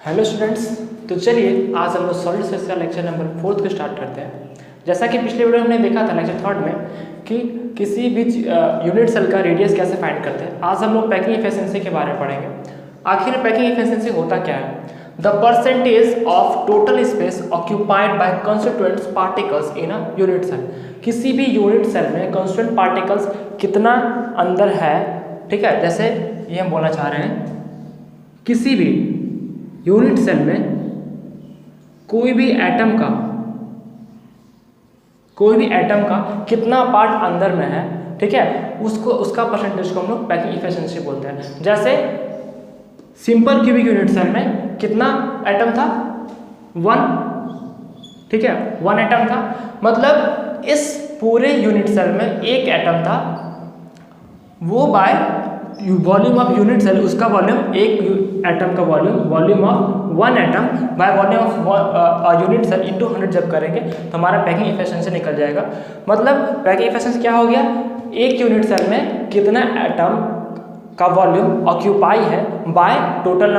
Hello students. तो चलिए आज हम लोग सॉलिड सेल्स का लेक्चर नंबर 4 को स्टार्ट करते हैं। जैसा कि पिछले वीडियो में हमने देखा था लेक्चर 3 में कि किसी भी यूनिट सेल का रेडियस कैसे फाइंड करते हैं, आज हम लोग पैकिंग एफिशिएंसी के बारे में पढ़ेंगे। आखिर पैकिंग एफिशिएंसी होता क्या है? The percentage of total space occupied by constituents particles in a unit cell. किसी भी यूनिट सेल में कंस्टिट्यूएंट पार्टिकल्स कितना अंदर है, ठीक है। जैसे ये हम बोलना चाह रहे हैं किसी भी यूनिट सेल में कोई भी एटम का कितना पार्ट अंदर में है, ठीक है, उसका परसेंटेज को हम लोग पैकिंग एफिशिएंसी बोलते हैं। जैसे सिंपल क्यूबिक यूनिट सेल में कितना एटम था? 1, ठीक है, 1 एटम था। मतलब इस पूरे यूनिट सेल में एक एटम था, वो by volume of unit cell उसका वॉल्यूम एक एटम का volume of 1 atom by volume of unit cell into 100 जब करेंगे तो हमारा पैकिंग एफिशिएंसी निकल जाएगा। मतलब पैकिंग एफिशिएंसी क्या हो गया? एक यूनिट सेल में कितना एटम का वॉल्यूम ऑक्यूपाई है by total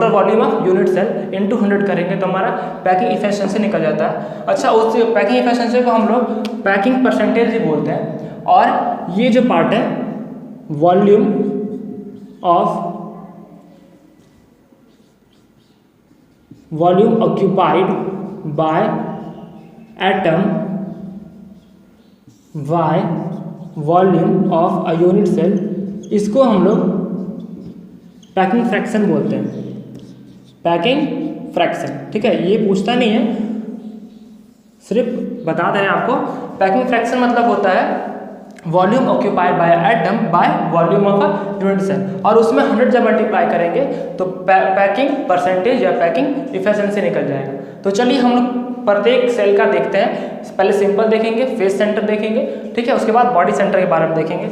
volume of unit cell into 100 करेंगे तो हमारा पैकिंग एफिशिएंसी निकल जाता है। अच्छा, उस पैकिंग एफिशिएंसी को हम लोग पैकिंग परसेंटेज भी बोलते हैं। और ये जो पार्ट है volume occupied by atom by volume of a unit cell, इसको हम लोग पैकिंग फ्रैक्शन बोलते हैं। पैकिंग फ्रैक्शन, ठीक है, ये पूछता नहीं है, सिर्फ बता दे रहे हैं आपको। पैकिंग फ्रैक्शन मतलब होता है volume occupied by atom by volume of a unit cell, और उसमें 100 जब मल्टीप्लाई करेंगे तो पैकिंग परसेंटेज या पैकिंग एफिशिएंसी निकल जाएगा। तो चलिए हम लोग प्रत्येक सेल का देखते हैं। पहले सिंपल देखेंगे, फेस सेंटर देखेंगे, ठीक है, उसके बाद बॉडी सेंटर के बारे में देखेंगे।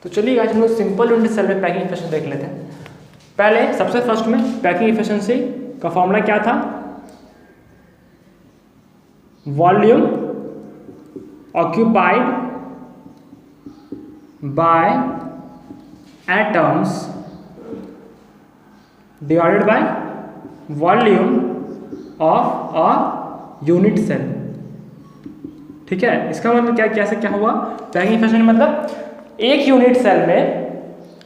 तो चलिए आज हम लोग सिंपल यूनिट सेल में पैकिंग एफिशिएंसी देख लेते हैं। पहले सबसे फर्स्ट में पैकिंग एफिशिएंसी का फॉर्मूला क्या था? Volume occupied by atoms divided by volume of a unit cell, ठीक है। इसका मतलब क्या हुआ? पैकिंग एफिशिएंसी मतलब एक यूनिट सेल में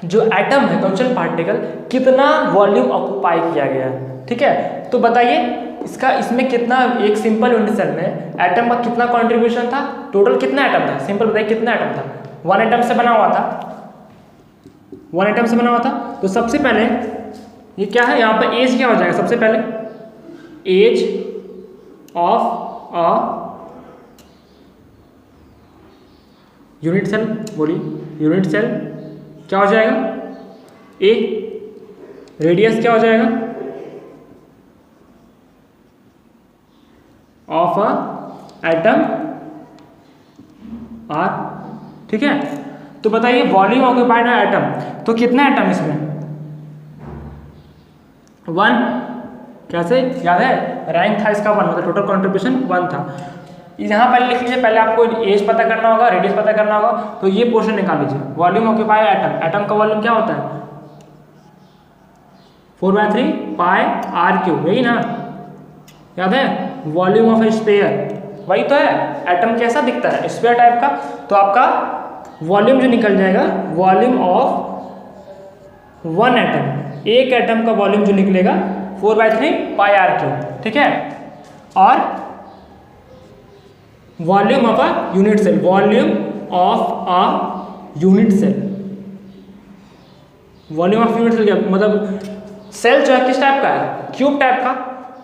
जो एटम है कंस्टिट्यूएंट पार्टिकल कितना वॉल्यूम ऑक्यूपाई किया गया है, ठीक है। तो बताइए इसमें कितना, एक सिंपल यूनिट सेल में एटम का कितना कंट्रीब्यूशन था? टोटल कितना एटम था? सिंपल बताइए कितना एटम था? 1 एटम से बना हुआ था, 1 एटम से बना हुआ था। तो सबसे पहले ये क्या है, यहाँ पर एज क्या हो जाएगा? सबसे पहले edge of a unit cell, बोलिए यूनिट सेल क्या हो जाएगा? ए। रेडियस क्या हो जाएगा? ऑफ अ एटम आर, ठीक है। तो बताइए वॉल्यूम ऑक्यूपाइड बाय एटम, तो कितना एटम इसमें? 1। कैसे याद है? रैंक था इसका 1, मतलब टोटल कंट्रीब्यूशन 1 था। यहाँ पहले लिख लीजिए, पहले आपको एज पता करना होगा, रेडियस पता करना होगा, तो ये पोर्शन निकाल लीजिए। वॉल्यूम ऑक्यूपाइड एटम, एटम का वॉल्यूम क्या होता है? 4/3 पाई आर क्यूब, यही ना, याद है? वॉल्यूम ऑफ ए स्फीयर, वही तो है। एटम कैसा दिखता है? स्फीयर टाइप का। तो आपका वॉल्यूम जो निकल जाएगा, वॉल्यूम ऑफ 1 एटम, एक एटम का वॉल्यूम जो निकलेगा 4/3 पाई आर क्यूब, ठीक है। और volume of a unit cell, volume of a unit cell, volume of unit cell मतलब सेल जो है किस टाइप का है? क्यूब टाइप का।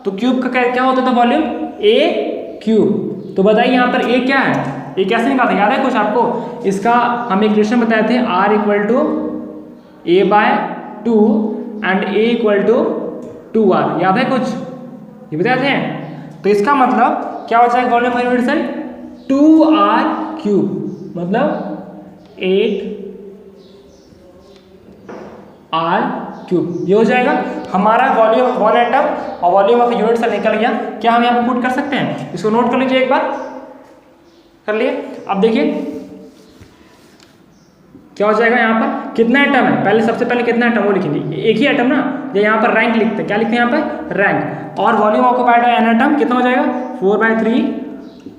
तो क्यूब का क्या होता था वॉल्यूम? ए क्यूब। तो बताइए यहाँ पर ए क्या है? ए कैसे निकालते हैं? याद है कुछ आपको? इसका हम एक रिलेशन बताए थे, R = A/2 and A = 2R, याद है कुछ? ये बताते हैं। तो इसका मतलब क्या हो जाएगा volume of unit cell? 2R³, मतलब 8R³, ये हो जाएगा हमारा वॉल्यूम ऑफ 1 एटम और वॉल्यूम ऑफ यूनिट सेल निकल गया। क्या हम यहाँ पे पुट कर सकते हैं? इसको नोट कर लीजिए, एक बार कर लिए। अब देखिए क्या हो जाएगा यहाँ पर कितना एटम है, पहले सबसे पहले कितना एटम वो लिखेंगे, एक ही एटम ना, ये यहाँ पर रैंक लिखते हैं, क्या लिखते हैं यहाँ पर रैंक, और volume occupied bye an atom कितना हो जाएगा 4/3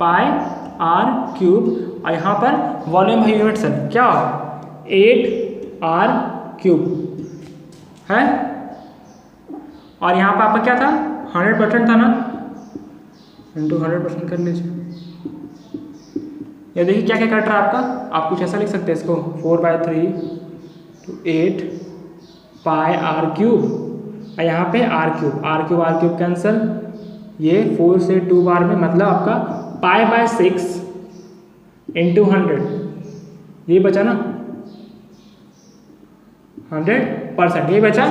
पाई आर क्यूब, और यहाँ पर वॉल्यूम बाय यूनिट सेल क्या 8r क्यूब है, और यहाँ पर आपका क्या था 100% था ना, इंटू 100% कर लीजिए। ये देखिए क्या क्या कट रहा है आपका, आप कुछ ऐसा लिख सकते हैं इसको 4/3 to 8 पाई आर क्यूब, और यहाँ पे आर क्यूब कैंसिल, ये 4 से 2 बार में मतलब आपका पाई/6 इंटू 100, ये बचा ना 100%, ये बचा।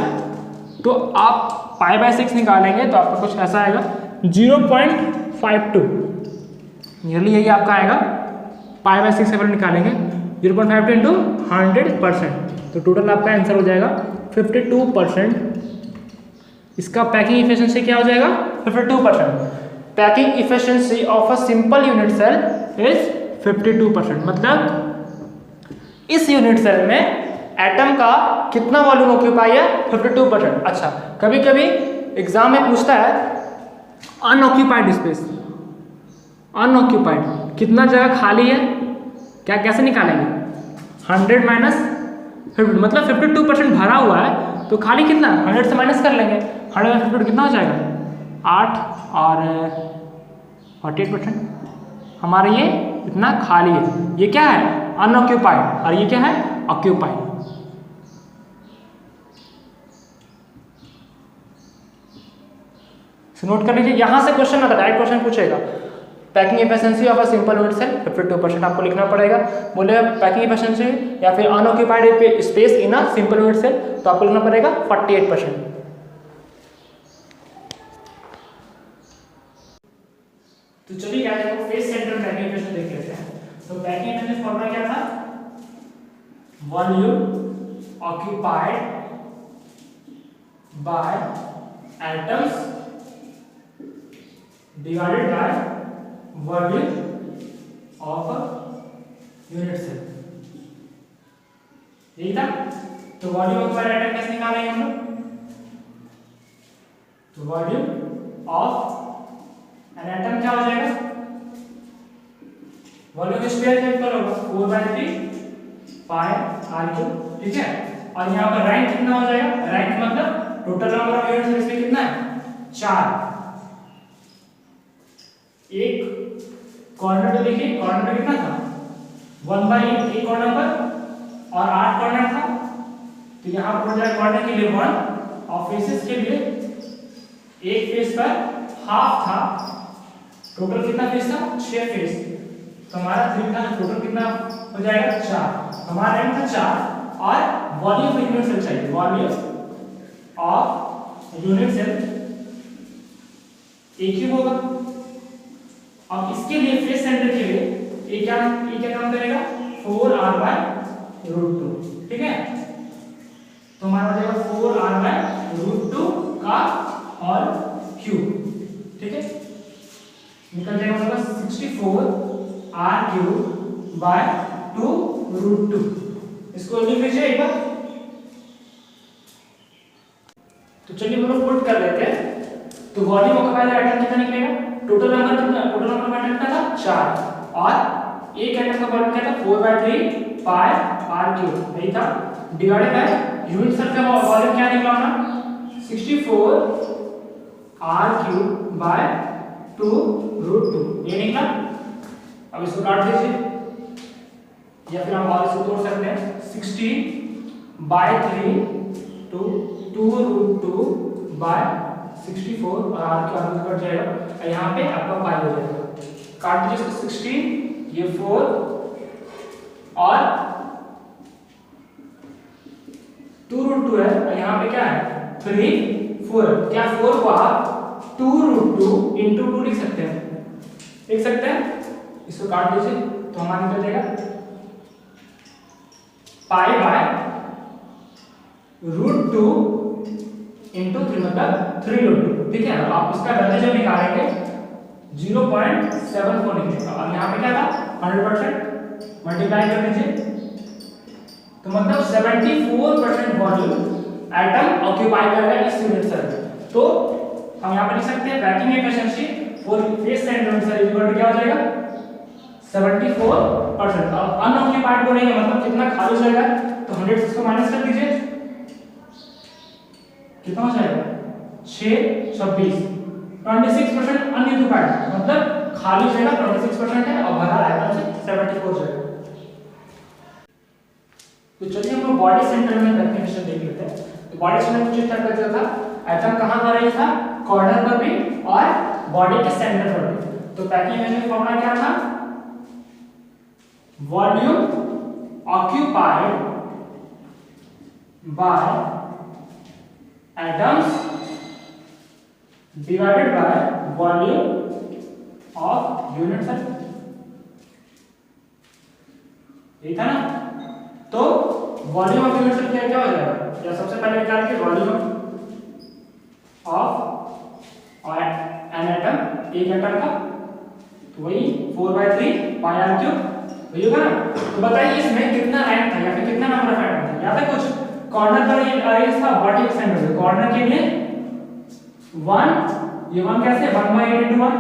तो आप पाई/6 निकालेंगे तो आपका कुछ ऐसा आएगा 0.52, नियरली यही आपका आएगा, पाई/6 से निकालेंगे 0.52 इंटू 100%, तो टोटल आपका आंसर हो जाएगा 52%। इसका पैकिंग इफिशिएंसी क्या हो जाएगा 52%। Packing efficiency of a simple unit cell is 52%, मतलब इस यूनिट सेल में एटम का कितना वॉल्यूम ऑक्यूपाई है 52%। अच्छा, कभी कभी एग्जाम में पूछता है अनऑक्यूपाइड स्पेस, अनऑक्यूपाइड कितना जगह खाली है, क्या कैसे निकालेंगे 100 माइनस 50, मतलब 52% भरा हुआ है तो खाली कितना 100 से माइनस कर लेंगे, 100 में 52 कितना हो जाएगा 8 और 48%, हमारा ये इतना खाली है, ये क्या है अनऑक्यूपाइड और ये क्या है ऑक्यूपाइड। नोट कर लीजिए, यहां से क्वेश्चन आता है, डायरेक्ट क्वेश्चन पूछेगा packing efficiency of a simple unit cell 52% आपको लिखना पड़ेगा, बोलेगा पैकिंग एफिशिएंसी या फिर unoccupied space in a simple unit cell तो आपको लिखना पड़ेगा 48%। तो चलिए क्या है फेस सेंटर पैकिंग एफिशिएंसी देख लेते हैं। तो पैकिंग एफिशिएंसी फॉर्मूला क्या था, volume occupied by atoms divided by volume of unit cell, यही था। तो वॉल्यूम ऑफ एटम कैसे निकालेंगे हम लोग, तो वॉल्यूम ऑफ एन एटम क्या हो जाएगा, वॉल्यूम स्क्वायर का इक्वल होगा 4/3 पाई आर क्यूब, ठीक है। और यहाँ पर रैंक कितना हो जाएगा, रैंक मतलब total number of unit cells में कितना है 4, एक कॉर्नर पे देखिए, कॉर्नर पे कितना था 1/8, एक कॉर्नर पर और 8 कॉर्नर था, तो यहाँ पर हो जाएगा कॉर्नर के लिए 1 और फेसेस के लिए एक फेस पर हाफ था, टोटल कितना फेस था 6 फेस, तो हमारा 3 का टोटल कितना हो जाएगा 4, हमारा रैंक था 4 और वॉल्यूम ऑफ यूनिट सेल चाहिए, वॉल्यूम ऑफ यूनिट सेल एक ही होगा। अब इसके लिए फेस सेंटर के लिए ये क्या काम करेगा 4r/√2, ठीक है। तो हमारा हो जाएगा 4r/√2 का और क्यूब, ठीक है, निकल जाएगा हमारे पास 64r³/2√2। इसको लिख लीजिए एक बार। तो चलिए हम लोग पुट कर लेते हैं। तो वॉल्यूम ऑक्यूपाइड एटम कितना निकलेगा, टोटल नंबर ऑफ एटम कितना था 4 और एक एटम का वॉल्यूम क्या था 4/3 पाई आर क्यूब, यही था, डिवाइडेड बाय यूनिट सेल का वॉल्यूम क्या निकला हमारा 64r³/2√2, ये निकला। अब इसको काट दीजिए या फिर हम और इसको तोड़ सकते हैं 60/3 to 2√2/64 और r के आगे कट जाएगा और यहाँ पे आपका पाई हो जाएगा, काट दीजिए इसको 60, ये 4 और 2√2 है और यहाँ पे क्या है 3 4, क्या 4 को आप 2√2 into 2 लिख सकते हैं, इसको काट दीजिए तो हमारा निकल जाएगा पाई/√2 into 3 मतलब 3√2, ठीक है। आप इसका वैल्यू जब निकालेंगे 0.74 निकलेगा और यहाँ पे क्या था 100%, मल्टीप्लाई कर दीजिए तो तो मतलब 74% वॉल्यूम एटम ऑक्यूपाई कर रहा है इस यूनिट सेल में। तो हम यहाँ पर लिख सकते हैं packing efficiency for face cell unit cell equal to क्या हो जाएगा 74%। अब अनऑक्यूपाइड बोलेंगे मतलब कितना खाली हो जाएगा, तो 100 से इसको माइनस कर दीजिए, कितना हो जाएगा 6 26 26% अनऑक्यूपाइड मतलब खाली जगह 26% है और भरा आइटम से 74 जगह। तो चलिए हम लोग बॉडी सेंटर में डेफिनेशन देख लेते हैं। तो बॉडी सेंटर कुछ इस तरह का था, एटम कहां पर है था, कॉर्नर पर भी और बॉडी के सेंटर पर भी। तो पैकिंग एनर्जी फॉर्मूला क्या था, volume occupied by atoms divided by volume of unit cell, यही था ना। तो वॉल्यूम ऑफ यूनिट सेल क्या हो जाएगा, या सबसे पहले निकाल के वॉल्यूम ऑफ एन एटम, एक एटम का, तो वही 4/3 पाई आर क्यूब वही होगा ना। तो बताइए इसमें कितना रैंक था या फिर कितना नंबर ऑफ एटम था, याद है कुछ, कॉर्नर पर ये अरेंज था बॉडी के सेंटर से, कॉर्नर के लिए 1, ये 1 कैसे 1/8 into 1,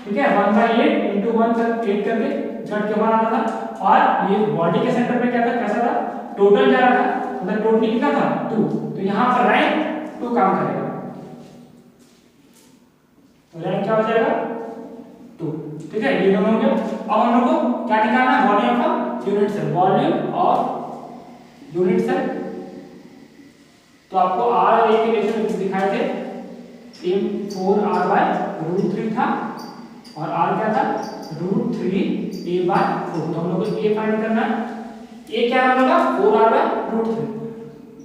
ठीक है 1/8 into 1 तक 8 करके जट के 1 आता था। और ये बॉडी के सेंटर पे क्या था, कैसा था, टोटल जा रहा था, मतलब टोटल कितना था 2, तो यहां पर रैंक 2 काम करेगा, तो रैंक क्या हो जाएगा 2, ठीक है। ये दोनों हो गया। अब हम लोग को क्या निकालना है, volume of unit cell, volume of unit cell. तो आपको आर ए के रेशियो दिखाए थे, m4r/√3 था और r क्या था √3a/4। तो हम लोग को a फाइंड करना है, a क्या होगा 4r/√3।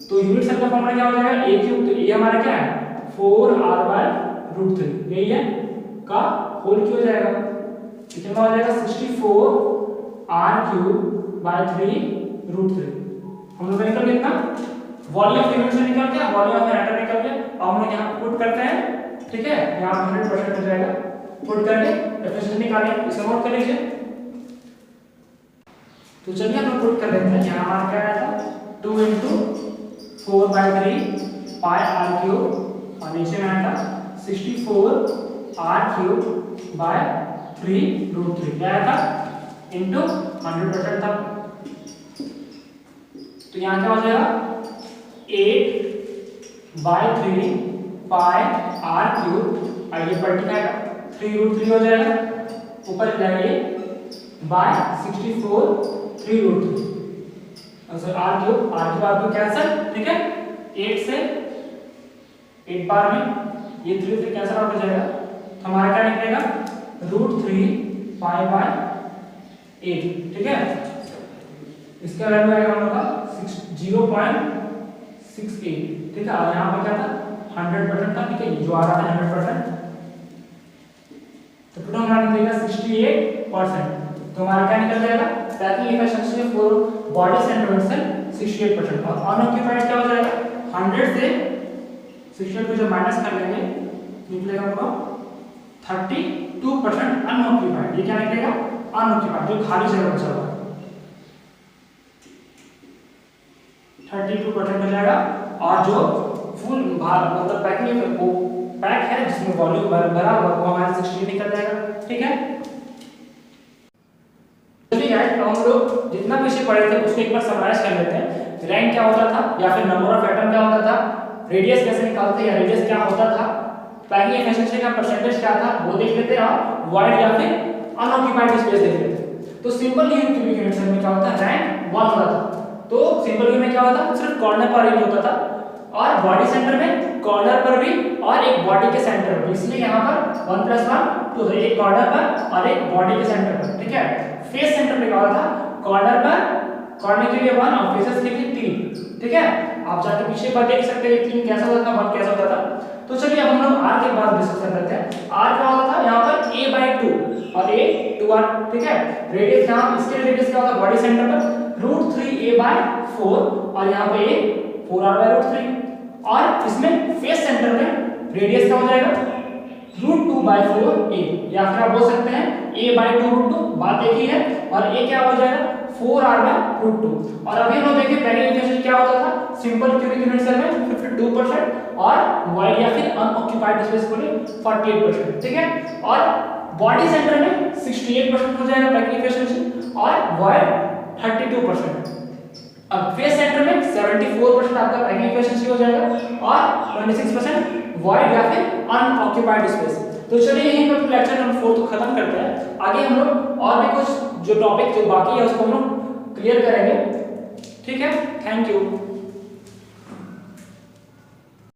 तो यूनिट सेल का फॉर्मूला क्या हो जाएगा a क्यूब, तो a हमारा क्या है 4r/√3, यही है का होल क्यों हो जाएगा, कितना हो जाएगा 64r³/3√3। हम लोग निकल गया कितना, वॉल्यूम ऑफ यूनिट सेल निकल गया, वॉल्यूम ऑफ एटम निकल गया। अब हम लोग यहाँ पुट करते हैं, ठीक है, यहाँ 100% हो जाएगा, पुट करके एफिशिएंसी निकालें, इसे नोट कर लीजिए। तो चलिए हम लोग पुट कर लेते हैं, यहाँ हमारा क्या आया था 2 × 4/3 पाई r³ और नीचे में आया था 64r³/3√3, क्या आया था इंटू 100% था। तो यहाँ क्या हो जाएगा 8/3 पाई r³ और ये पलटी का 3√3 हो जाएगा, ऊपर जाएंगे बाय 64 3√3 r³ कैंसिल, ठीक है, 8 से 8 बार में ये 3 से कैंसिल आउट हो जाएगा। तो हमारा क्या निकलेगा √3 पाई/8, ठीक है। इसका वैल्यू आएगा हम लोग का 0.68, ठीक है। और यहाँ पर क्या था 100% था, ठीक है, जो आ रहा था 100%, तो टोटल हमारा निकलेगा 68%। तो हमारा क्या निकल जाएगा, packing efficiency for body centre cell 68%। और अनऑक्यूपाइड क्या हो जाएगा 100 से 68 को जब माइनस कर लेंगे निकलेगा हमको 32% अनऑक्यूपाइड। ये क्या निकलेगा अनऑक्यूपाइड, जो खाली जगह बचा हुआ है 32% हो जाएगा। और जो फुल मतलब पैकिंग वो पैक है जिसमें वॉल्यूम भरा हुआ वो हमारा 68 निकल जाएगा, ठीक है। चलिए गाइस, अब हम लोग जितना पीछे पढ़े थे उसको एक बार समराइज कर लेते हैं। रैंक क्या होता था या फिर नंबर ऑफ एटम क्या होता था, रेडियस कैसे निकालते या रेडियस क्या होता था, पैकिंग एफिशिएंसी का परसेंटेज क्या था वो देख लेते हैं, और वॉइड या फिर अनऑक्यूपाइड स्पेस देख लेते हैं। तो सिंपल क्यूबिक यूनिट सेल में क्या होता है, रैंक 1 होता था। तो सिंपल क्यूब में क्या होता था, सिर्फ कॉर्नर पर ही होता था, और बॉडी सेंटर में कॉर्नर पर भी और एक बॉडी के सेंटर पर, इसलिए यहाँ पर 1 + 1 2, एक कॉर्नर पर और एक बॉडी के सेंटर पर, ठीक है। फेस सेंटर पे क्या होता था, कॉर्नर पर, कॉर्नर के लिए 1 और फेसेस के लिए 3, ठीक है। आप जाके पीछे पर देख सकते हैं 3 कैसा होता था, 1 कैसा होता था। तो चलिए अब हम लोग r के बाद डिस्कस कर लेते हैं। r क्या होता था, यहाँ पर a/2 और a 2r, ठीक है। रेडियस यहाँ इसके रेडियस क्या होता है बॉडी सेंटर पर √3a/4 और यहाँ पे a 4r/√3, और इसमें फेस सेंटर में रेडियस क्या हो जाएगा √2/4a, या फिर आप बोल सकते हैं a/2√2, बात एक ही है। और a क्या हो जाएगा 4r/√2। और अभी हम लोग देखें पैकिंग एफिशिएंसी क्या होता था, सिंपल क्यूबिक यूनिट सेल में 52% और वॉइड या फिर अनऑक्यूपाइड स्पेस को लिए 48%, ठीक है। और बॉडी सेंटर में 68% हो जाएगा पैकिंग एफिशिएंसी और वॉइड 32%। अब फेस सेंटर में 74% आपका पैकिंग एफिशिएंसी हो जाएगा और 26% वॉइड या फिर अनऑक्यूपाइड स्पेस। तो चलिए यहीं पे लेक्चर नंबर 4 को खत्म करते हैं। आगे हम लोग और भी कुछ जो टॉपिक जो बाकी है उसको हम लोग क्लियर करेंगे, ठीक है। Thank you.